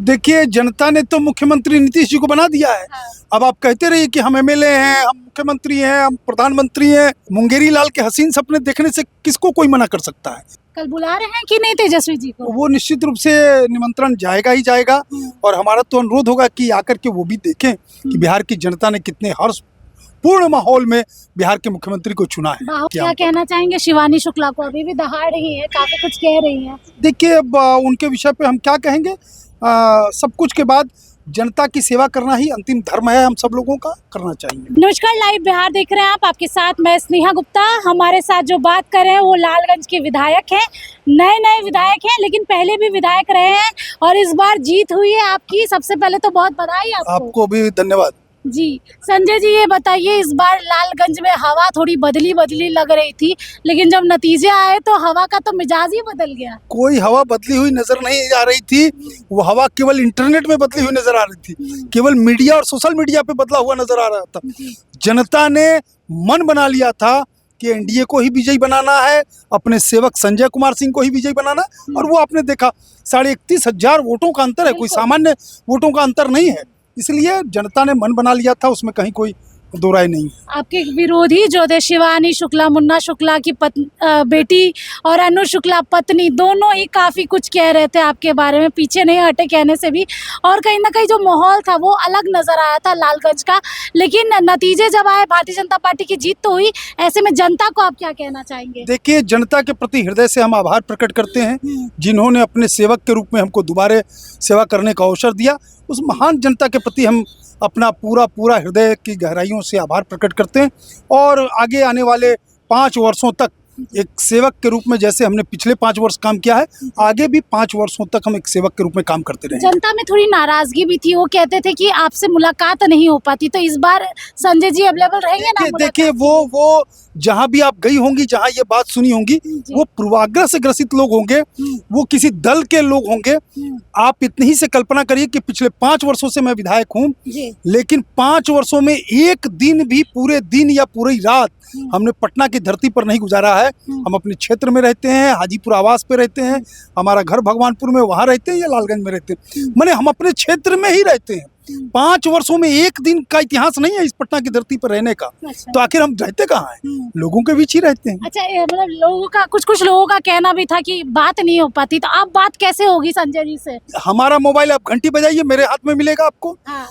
देखिए, जनता ने तो मुख्यमंत्री नीतीश जी को बना दिया है। हाँ। अब आप कहते रहिए कि हम एमएलए हैं, हम मुख्यमंत्री हैं, हम प्रधानमंत्री हैं। मुंगेरी लाल के हसीन सपने देखने से किसको कोई मना कर सकता है। कल बुला रहे हैं कि नहीं तेजस्वी जी को? वो निश्चित रूप से निमंत्रण जाएगा ही जाएगा और हमारा तो अनुरोध होगा कि आकर के वो भी देखें कि बिहार की जनता ने कितने हर्षपूर्ण माहौल में बिहार के मुख्यमंत्री को चुना है। क्या कहना चाहेंगे शिवानी शुक्ला को? अभी भी दहाड़ रही है, काफी कुछ कह रही है। देखिए, अब उनके विषय पे हम क्या कहेंगे। सब कुछ के बाद जनता की सेवा करना ही अंतिम धर्म है, हम सब लोगों का करना चाहिए। नमस्कार, लाइव बिहार देख रहे हैं आप। आपके साथ मैं स्नेहा गुप्ता। हमारे साथ जो बात कर रहे हैं वो लालगंज के विधायक हैं, नए विधायक हैं, लेकिन पहले भी विधायक रहे हैं और इस बार जीत हुई है आपकी। सबसे पहले तो बहुत बधाई आपको भी धन्यवाद जी। संजय जी, ये बताइए, इस बार लालगंज में हवा थोड़ी बदली लग रही थी, लेकिन जब नतीजे आए तो हवा का तो मिजाज ही बदल गया। कोई हवा बदली हुई नजर नहीं आ रही थी। वो हवा केवल इंटरनेट में बदली हुई नजर आ रही थी, केवल मीडिया और सोशल मीडिया पे बदला हुआ नजर आ रहा था। जनता ने मन बना लिया था कि एनडीए को ही विजयी बनाना है, अपने सेवक संजय कुमार सिंह को ही विजयी बनाना, और वो आपने देखा 31,500 वोटों का अंतर है, कोई सामान्य वोटों का अंतर नहीं है। इसलिए जनता ने मन बना लिया था, उसमें कहीं कोई दो राय नहीं है। आपके विरोधी जो थे शिवानी शुक्ला, मुन्ना शुक्ला की बेटी और अनु शुक्ला पत्नी, दोनों ही काफी कुछ कह रहे थे आपके बारे में, पीछे नहीं हटे कहने से भी। और कहीं ना कहीं जो माहौल था वो अलग नजर आया था लालगंज का। लेकिन नतीजे जब आए, भारतीय जनता पार्टी की जीत तो हुई, ऐसे में जनता को आप क्या कहना चाहेंगे? देखिए, जनता के प्रति हृदय से हम आभार प्रकट करते हैं, जिन्होंने अपने सेवक के रूप में हमको दोबारा सेवा करने का अवसर दिया। उस महान जनता के प्रति हम अपना पूरा हृदय की गहराइयों से आभार प्रकट करते हैं और आगे आने वाले 5 वर्षों तक एक सेवक के रूप में, जैसे हमने पिछले 5 वर्ष काम किया है, आगे भी 5 वर्षों तक हम एक सेवक के रूप में काम करते रहेंगे। जनता में थोड़ी नाराजगी भी थी, वो कहते थे कि आपसे मुलाकात नहीं हो पाती, तो इस बार संजय जी अवेलेबल रहेंगे ना? देखिए, वो जहाँ भी आप गई होंगी, जहाँ ये बात सुनी होंगी, वो पूर्वाग्रह से ग्रसित लोग होंगे, वो किसी दल के लोग होंगे। आप इतनी ही से कल्पना करिए कि पिछले 5 वर्षों से मैं विधायक हूँ, लेकिन 5 वर्षों में एक दिन भी, पूरे दिन या पूरी रात हमने पटना की धरती पर नहीं गुजारा है। हम अपने क्षेत्र में रहते हैं, हाजीपुर आवास पे रहते हैं, हमारा घर भगवानपुर में, वहाँ रहते हैं या लालगंज में रहते हैं, माने हम अपने क्षेत्र में ही रहते हैं। 5 वर्षों में एक दिन का इतिहास नहीं है इस पटना की धरती पर रहने का। तो आखिर हम रहते कहाँ हैं? लोगों के बीच ही रहते हैं। अच्छा, मतलब लोगों का, कुछ लोगों का कहना भी था कि बात नहीं हो पाती, तो अब बात कैसे होगी संजय जी से? हमारा मोबाइल, आप घंटी बजाइए, मेरे हाथ में मिलेगा आपको। हाँ।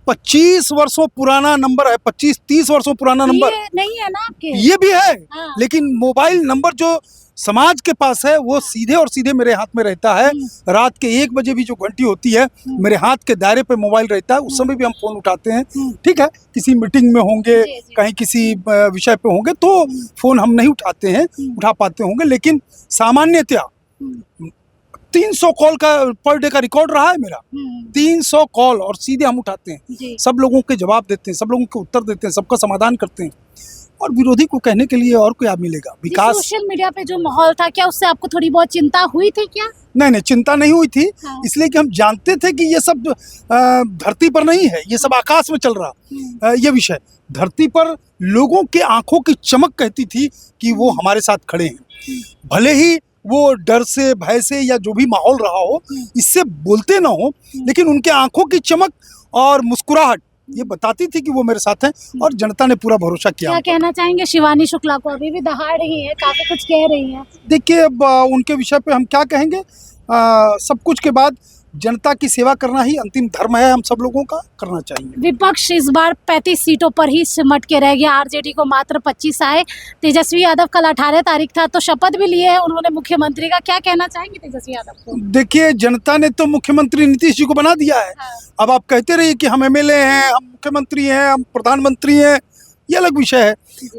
25 वर्षों पुराना नंबर है, 25-30 वर्षों पुराना नंबर नहीं है ना आपके? ये भी है। हाँ। लेकिन मोबाइल नंबर जो समाज के पास है वो सीधे और सीधे मेरे हाथ में रहता है। रात के 1 बजे भी जो घंटी होती है, मेरे हाथ के दायरे पे मोबाइल रहता है, उस समय भी हम फोन उठाते हैं। ठीक है, किसी मीटिंग में होंगे, कहीं किसी विषय पे होंगे तो फोन हम नहीं उठा पाते होंगे, लेकिन सामान्यतया 300 कॉल का पर डे का रिकॉर्ड रहा है मेरा। 300 कॉल, और सीधे हम उठाते हैं, सब लोगों के जवाब देते हैं, सब लोगों के उत्तर देते हैं, सबका समाधान करते हैं। और विरोधी को कहने के लिए और क्या मिलेगा? विकास। सोशल मीडिया पे जो माहौल था, क्या उससे आपको थोड़ी बहुत चिंता हुई थी क्या? नहीं, चिंता नहीं हुई थी। हाँ। इसलिए कि हम जानते थे कि ये सब धरती पर नहीं है, ये सब आकाश में चल रहा। ये विषय धरती पर लोगों के आंखों की चमक कहती थी कि वो हमारे साथ खड़े हैं। भले ही वो डर से, भय से या जो भी माहौल रहा हो, इससे बोलते ना हो, लेकिन उनके आंखों की चमक और मुस्कुराहट ये बताती थी कि वो मेरे साथ हैं, और जनता ने पूरा भरोसा किया। क्या कहना चाहेंगे शिवानी शुक्ला को? अभी भी दहाड़ रही है, काफी कुछ कह रही है। देखिए, अब उनके विषय पे हम क्या कहेंगे। सब कुछ के बाद जनता की सेवा करना ही अंतिम धर्म है, हम सब लोगों का करना चाहिए। विपक्ष इस बार 35 सीटों पर ही सिमट के रह गया, आरजेडी को मात्र 25 आए। तेजस्वी यादव कल 18 तारीख था, तो शपथ भी लिए है उन्होंने मुख्यमंत्री का। क्या कहना चाहेंगे तेजस्वी यादव को? देखिए, जनता ने तो मुख्यमंत्री नीतीश जी को बना दिया है। हाँ। अब आप कहते रहिए कि हम एमएलए हैं, हम मुख्यमंत्री हैं, हम प्रधानमंत्री हैं, ये अलग विषय है।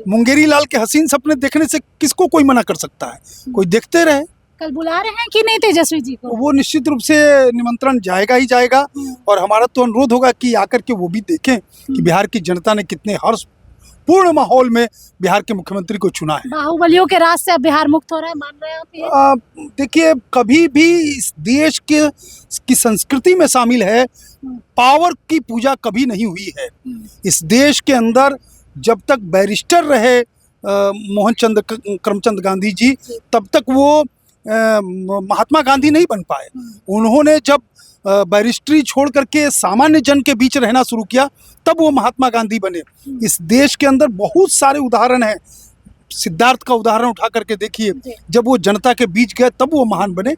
मुंगेरी लाल के हसीन सपने देखने से किसको कोई मना कर सकता है? कोई देखते रहे। कल बुला रहे हैं कि नहीं तेजस्वी जी को? वो निश्चित रूप से निमंत्रण जाएगा ही जाएगा और हमारा तो अनुरोध होगा कि आकर के वो भी देखें कि बिहार की जनता ने कितने हर्षपूर्ण माहौल में बिहार के मुख्यमंत्री को चुना है। बाहुबलियों के राज से अब बिहार मुक्त हो रहा है, मान रहे हैं आप ये? देखिए, कभी भी इस देश की संस्कृति में शामिल है, पावर की पूजा कभी नहीं हुई है। इस देश के अंदर जब तक बैरिस्टर रहे करमचंद गांधी जी, तब तक वो महात्मा गांधी नहीं बन पाए। उन्होंने जब बैरिस्ट्री छोड़ करके सामान्य जन के बीच रहना शुरू किया, तब वो महात्मा गांधी बने। इस देश के अंदर बहुत सारे उदाहरण हैं। सिद्धार्थ का उदाहरण उठा करके देखिए, जब वो जनता के बीच गए तब वो महान बने।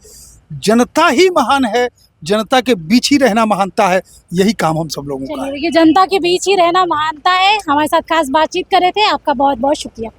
जनता ही महान है, जनता के बीच ही रहना महानता है, यही काम हम सब लोगों का है। चलिए, ये जनता के बीच ही रहना महानता है। हमारे साथ खास बातचीत कर रहे थे, आपका बहुत बहुत शुक्रिया।